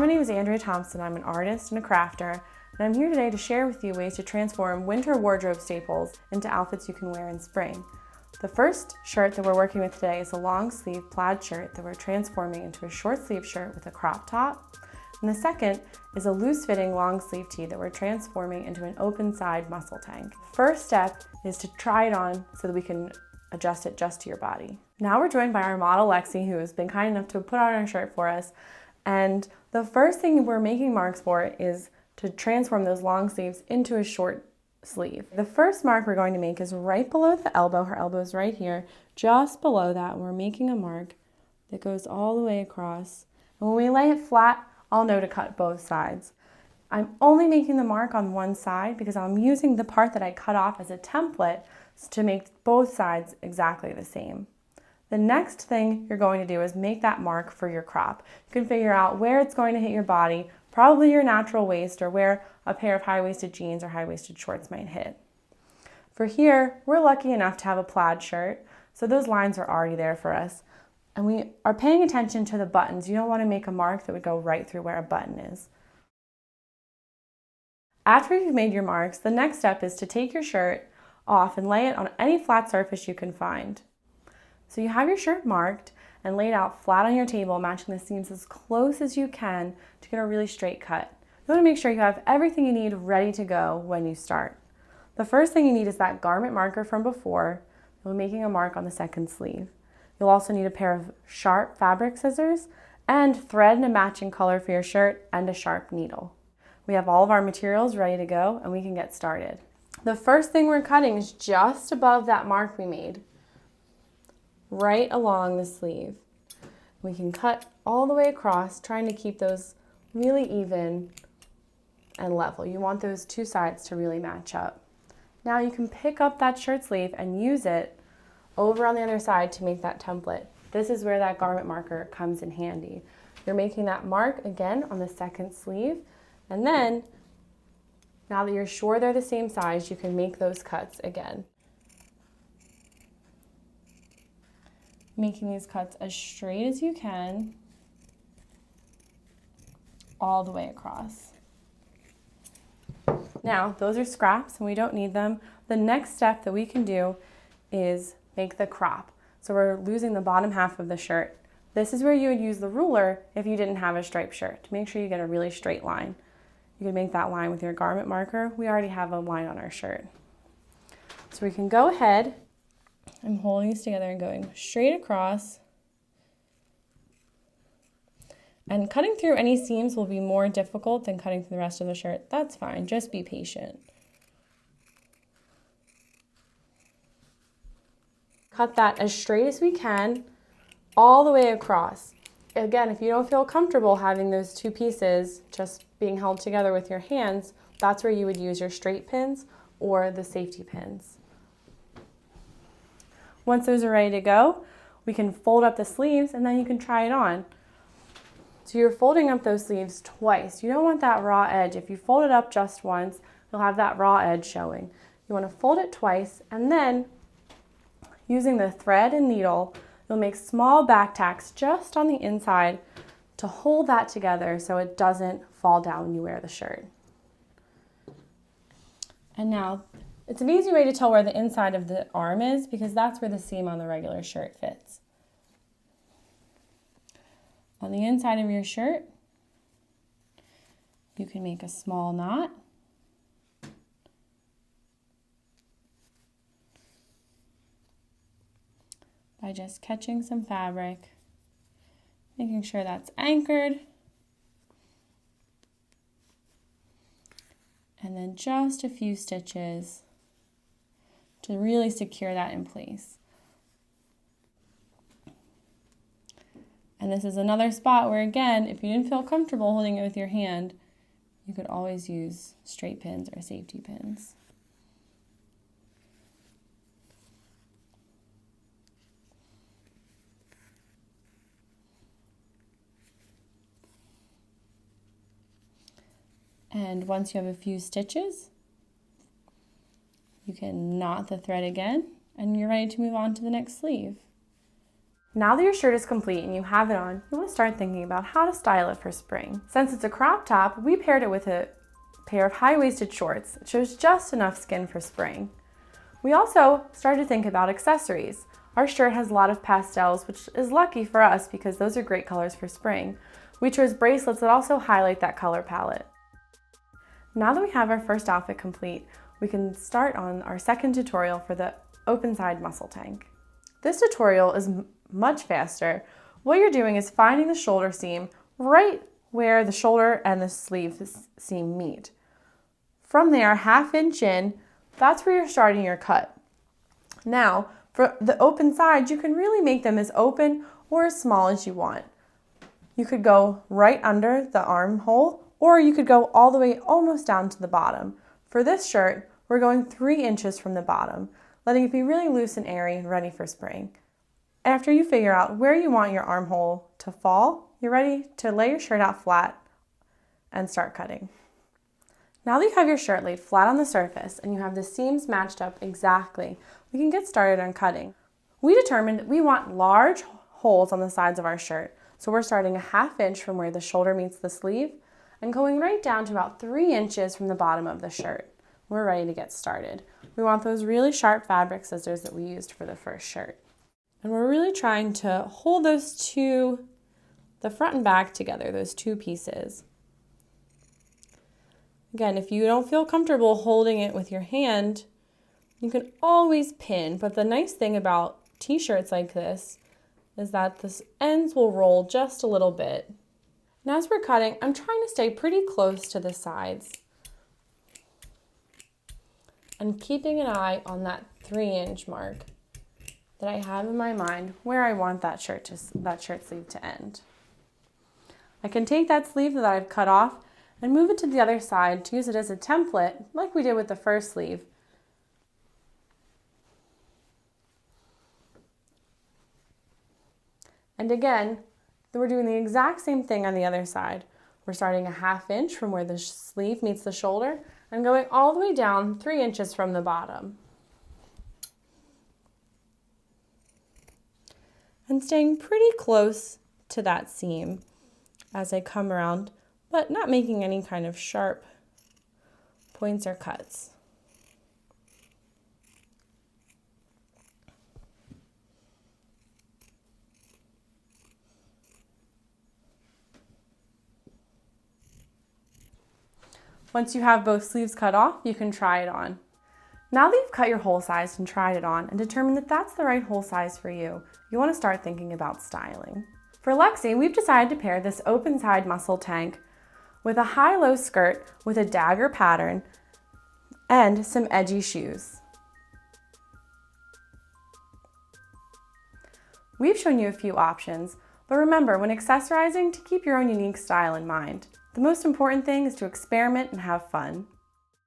my name is Andrea Thompson. I'm an artist and a crafter, and I'm here today to share with you ways to transform winter wardrobe staples into outfits you can wear in spring. The first shirt that we're working with today is a long sleeve plaid shirt that we're transforming into a short sleeve shirt with a crop top. And the second is a loose fitting long sleeve tee that we're transforming into an open side muscle tank. First step is to try it on so that we can adjust it just to your body. Now we're joined by our model Lexi, who has been kind enough to put on our shirt for us. And the first thing we're making marks for is to transform those long sleeves into a short sleeve. The first mark we're going to make is right below the elbow. Her elbow is right here. Just below that, we're making a mark that goes all the way across. And when we lay it flat, I'll know to cut both sides. I'm only making the mark on one side because I'm using the part that I cut off as a template to make both sides exactly the same. The next thing you're going to do is make that mark for your crop. You can figure out where it's going to hit your body, probably your natural waist or where a pair of high-waisted jeans or high-waisted shorts might hit. For here, we're lucky enough to have a plaid shirt, so those lines are already there for us. And we are paying attention to the buttons. You don't want to make a mark that would go right through where a button is. After you've made your marks, the next step is to take your shirt off and lay it on any flat surface you can find. So you have your shirt marked and laid out flat on your table, matching the seams as close as you can to get a really straight cut. You want to make sure you have everything you need ready to go when you start. The first thing you need is that garment marker from before. You'll be making a mark on the second sleeve. You'll also need a pair of sharp fabric scissors and thread in a matching color for your shirt and a sharp needle. We have all of our materials ready to go and we can get started. The first thing we're cutting is just above that mark we made, right along the sleeve. We can cut all the way across, trying to keep those really even and level. You want those two sides to really match up. Now you can pick up that shirt sleeve and use it over on the other side to make that template. This is where that garment marker comes in handy. You're making that mark again on the second sleeve, and then now that you're sure they're the same size, you can make those cuts again. Making these cuts as straight as you can, all the way across. Now, those are scraps and we don't need them. The next step that we can do is make the crop. So we're losing the bottom half of the shirt. This is where you would use the ruler if you didn't have a striped shirt, to make sure you get a really straight line. You can make that line with your garment marker. We already have a line on our shirt. So we can go ahead. I'm holding these together and going straight across. And cutting through any seams will be more difficult than cutting through the rest of the shirt. That's fine, just be patient. Cut that as straight as we can, all the way across. Again, if you don't feel comfortable having those two pieces just being held together with your hands, that's where you would use your straight pins or the safety pins. Once those are ready to go, we can fold up the sleeves and then you can try it on. So you're folding up those sleeves twice. You don't want that raw edge. If you fold it up just once, you'll have that raw edge showing. You want to fold it twice, and then using the thread and needle, you'll make small back tacks just on the inside to hold that together so it doesn't fall down when you wear the shirt. And now, it's an easy way to tell where the inside of the arm is because that's where the seam on the regular shirt fits. On the inside of your shirt, you can make a small knot. By just catching some fabric, making sure that's anchored, and then just a few stitches to really secure that in place. And this is another spot where, again, if you didn't feel comfortable holding it with your hand, you could always use straight pins or safety pins. And once you have a few stitches, you can knot the thread again, and you're ready to move on to the next sleeve. Now that your shirt is complete and you have it on, you want to start thinking about how to style it for spring. Since it's a crop top, we paired it with a pair of high-waisted shorts. It shows just enough skin for spring. We also started to think about accessories. Our shirt has a lot of pastels, which is lucky for us because those are great colors for spring. We chose bracelets that also highlight that color palette. Now that we have our first outfit complete, we can start on our second tutorial for the open side muscle tank. This tutorial is much faster. What you're doing is finding the shoulder seam right where the shoulder and the sleeve seam meet. From there, 1/2 inch in, that's where you're starting your cut. Now, for the open sides, you can really make them as open or as small as you want. You could go right under the armhole, or you could go all the way almost down to the bottom. For this shirt, we're going 3 inches from the bottom, letting it be really loose and airy and ready for spring. After you figure out where you want your armhole to fall, you're ready to lay your shirt out flat and start cutting. Now that you have your shirt laid flat on the surface and you have the seams matched up exactly, we can get started on cutting. We determined that we want large holes on the sides of our shirt, so we're starting 1/2 inch from where the shoulder meets the sleeve and going right down to about 3 inches from the bottom of the shirt. We're ready to get started. We want those really sharp fabric scissors that we used for the first shirt. And we're really trying to hold those two, the front and back together, those two pieces. Again, if you don't feel comfortable holding it with your hand, you can always pin, but the nice thing about t-shirts like this is that the ends will roll just a little bit. And as we're cutting, I'm trying to stay pretty close to the sides and keeping an eye on that 3-inch mark that I have in my mind where I want that shirt sleeve to end. I can take that sleeve that I've cut off and move it to the other side to use it as a template like we did with the first sleeve. And again, we're doing the exact same thing on the other side. We're starting 1/2 inch from where the sleeve meets the shoulder and going all the way down 3 inches from the bottom. And staying pretty close to that seam as I come around, but not making any kind of sharp points or cuts. Once you have both sleeves cut off, you can try it on. Now that you've cut your hole size and tried it on and determined that that's the right hole size for you, you want to start thinking about styling. For Lexi, we've decided to pair this open side muscle tank with a high-low skirt with a dagger pattern and some edgy shoes. We've shown you a few options, but remember when accessorizing to keep your own unique style in mind. The most important thing is to experiment and have fun.